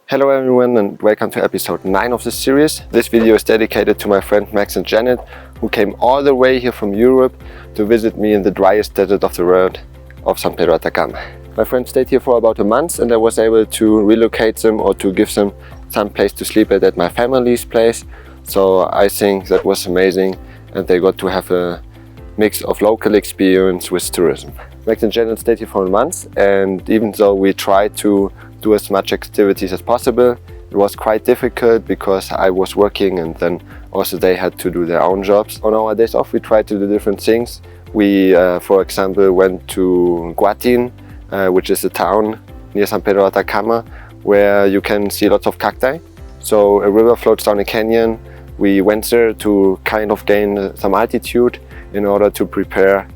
Hello everyone and welcome to episode 9 of this series. This video is dedicated to my friend Max and Janet, who came all the way here from Europe to visit me in the driest desert of the world of San Pedro Atacama. My friend stayed here for about a month and I was able to relocate them or to give them some place to sleep at my family's place. So I think that was amazing and they got to have a mix of local experience with tourism. Max and Janet stayed here for a month, and even though we tried to do as much activities as possible, it was quite difficult because I was working and then also they had to do their own jobs. On our days off we tried to do different things. We for example went to Guatin, which is a town near San Pedro Atacama where you can see lots of cacti. So a river flows down a canyon. We went there to kind of gain some altitude in order to prepare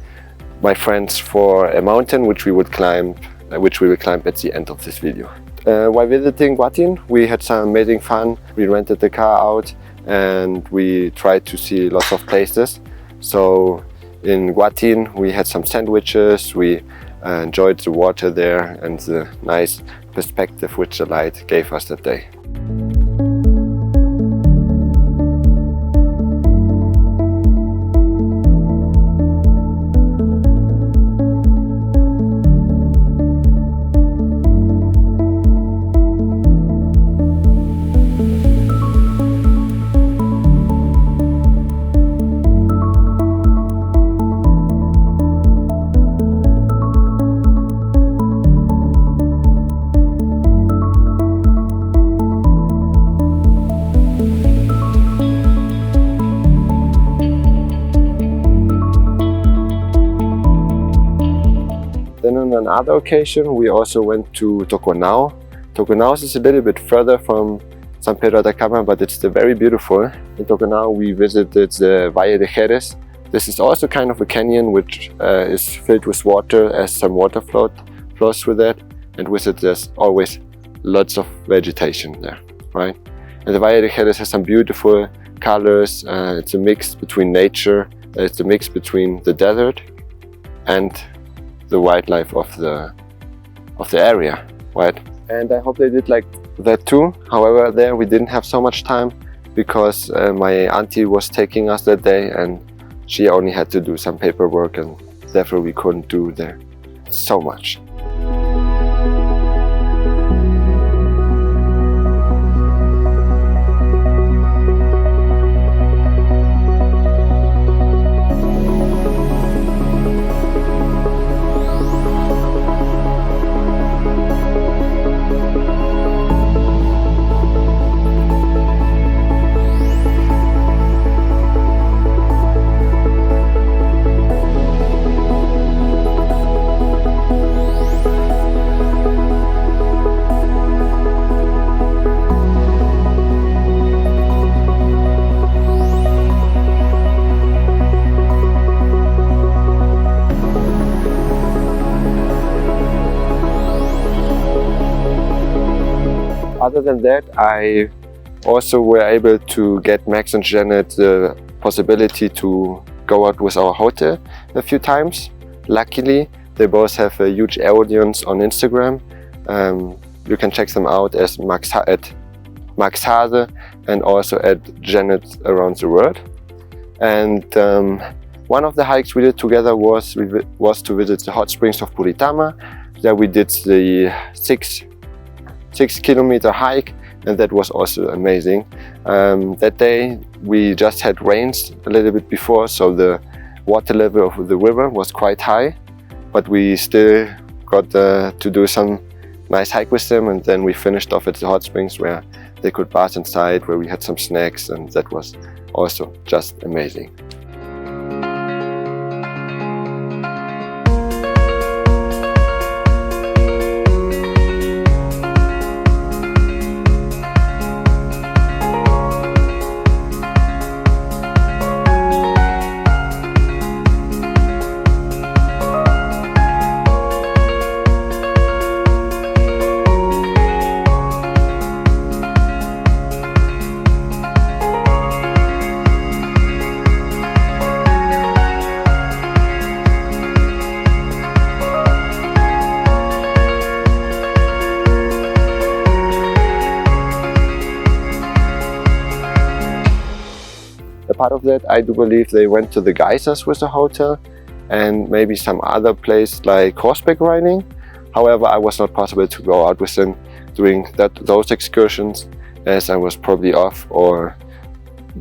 my friends for a mountain which we will climb at the end of this video. While visiting Guatin, we had some amazing fun. We rented the car out and we tried to see lots of places. So in Guatin we had some sandwiches, we enjoyed the water there and the nice perspective which the light gave us that day. Then on another occasion we also went to Toconao. Toconao is a little bit further from San Pedro Atacama, but it's still very beautiful. In Toconao we visited the Valle de Jerez. This is also kind of a canyon which is filled with water as some water flows through that, and with it there's always lots of vegetation there, right? And the Valle de Jerez has some beautiful colors. It's a mix between nature, it's a mix between the desert and the wildlife of the area, right? And I hope they did like that too. However, there we didn't have so much time because my auntie was taking us that day and she only had to do some paperwork and therefore we couldn't do there so much. Other than that, I also were able to get Max and Janet the possibility to go out with our hotel a few times. Luckily, they both have a huge audience on Instagram. You can check them out as Max Hase and also at Janet Around the World. And one of the hikes we did together was to visit the hot springs of Puritama. There we did the 6-kilometer hike, and that was also amazing. That day we just had rains a little bit before, so the water level of the river was quite high, but we still got to do some nice hike with them, and then we finished off at the hot springs where they could bath inside, where we had some snacks, and that was also just amazing. part of that. I do believe they went to the geysers with the hotel and maybe some other place like horseback riding. However, I was not possible to go out with them doing those excursions, as I was probably off or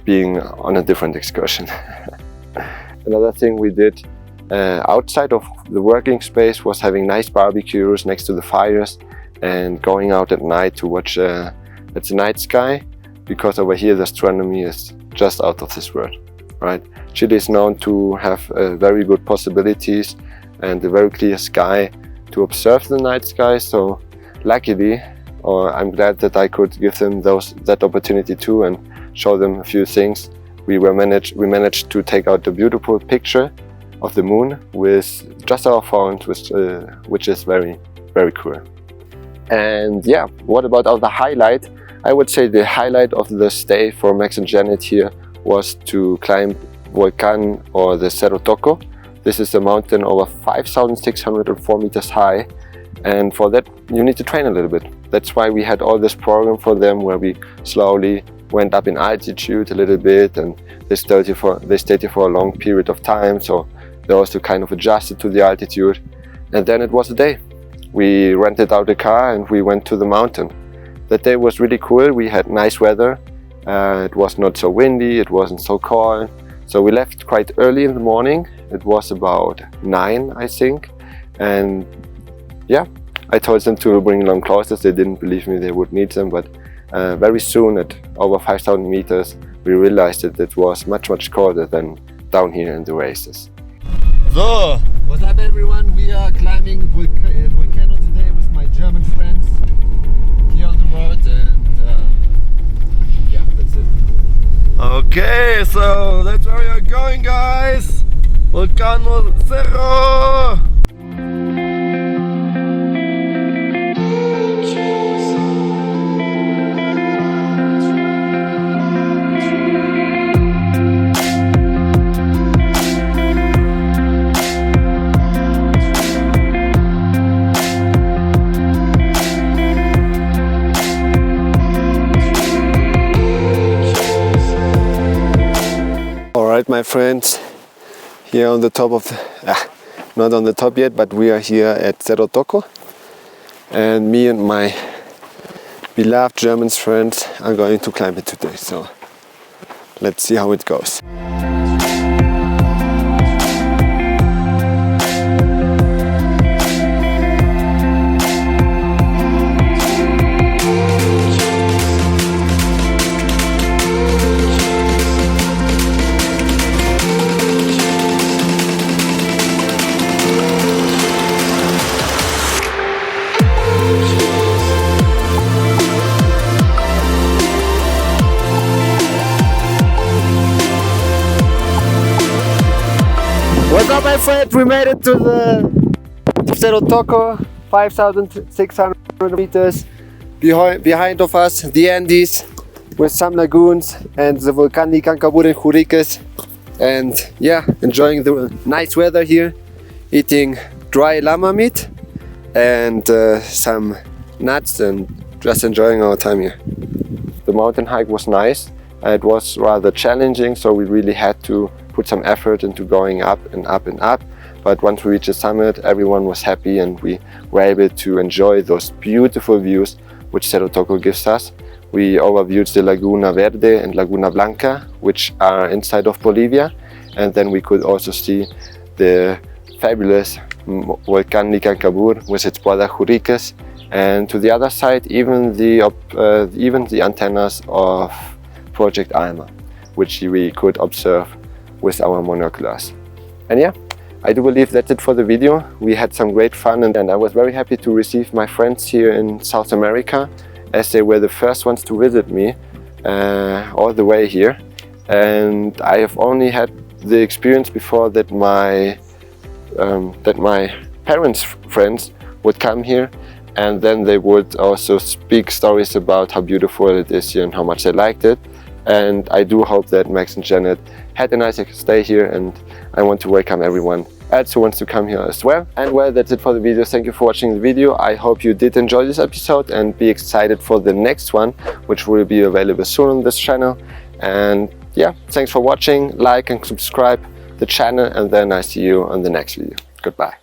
being on a different excursion. Another thing we did outside of the working space was having nice barbecues next to the fires and going out at night to watch the night sky, because over here the astronomy is just out of this world, right? Chile is known to have very good possibilities and a very clear sky to observe the night sky, so luckily, or I'm glad that I could give them that opportunity too and show them a few things. We managed to take out a beautiful picture of the moon with just our phones, which is very, very cool. And yeah, what about the highlight? I would say the highlight of the stay for Max and Janet here was to climb Volcan, or the Cerro Toco. This is a mountain over 5,604 meters high, and for that you need to train a little bit. That's why we had all this program for them where we slowly went up in altitude a little bit, and they stayed here for a long period of time, so they also kind of adjusted to the altitude. And then it was a day. We rented out a car and we went to the mountain. That day was really cool. We had nice weather. It was not so windy, it wasn't so cold. So we left quite early in the morning. It was about 9, I think. And yeah, I told them to bring long clothes. They didn't believe me they would need them, but very soon at over 5,000 meters, we realized that it was much colder than down here in the races. So, what's up everyone? We are climbing Volcano today with my German friends here on the road, and yeah, that's it. Okay, so that's where we are going, guys. Volcano Cerro. Alright, my friends, here on the top of not on the top yet, but we are here at Cerro Toco, and me and my beloved German friends are going to climb it today, so let's see how it goes. What's up, my friend? We made it to the Cerro Toco, 5,600 meters. Behind of us, the Andes with some lagoons and the Volcán Nicancabur and Juriques. And yeah, enjoying the nice weather here, eating dry llama meat and some nuts, and just enjoying our time here. The mountain hike was nice. It was rather challenging, so we really had to put some effort into going up and up and up. But once we reached the summit, everyone was happy and we were able to enjoy those beautiful views which Cerro Toco gives us. We overviewed the Laguna Verde and Laguna Blanca, which are inside of Bolivia, and then we could also see the fabulous Volcán Nicancabur with its brother Juriques, and to the other side even the antennas of Project Alma, which we could observe with our monoculars. And yeah, I do believe that's it for the video. We had some great fun, and I was very happy to receive my friends here in South America, as they were the first ones to visit me all the way here. And I have only had the experience before that my parents' friends would come here, and then they would also speak stories about how beautiful it is here and how much they liked it. And I do hope that Max and Janet had a nice stay here, and I want to welcome everyone else who wants to come here as well. And well, that's it for the video. Thank you for watching the video. I hope you did enjoy this episode and be excited for the next one, which will be available soon on this channel. And yeah, thanks for watching. Like and subscribe the channel, and then I see you on the next video. Goodbye.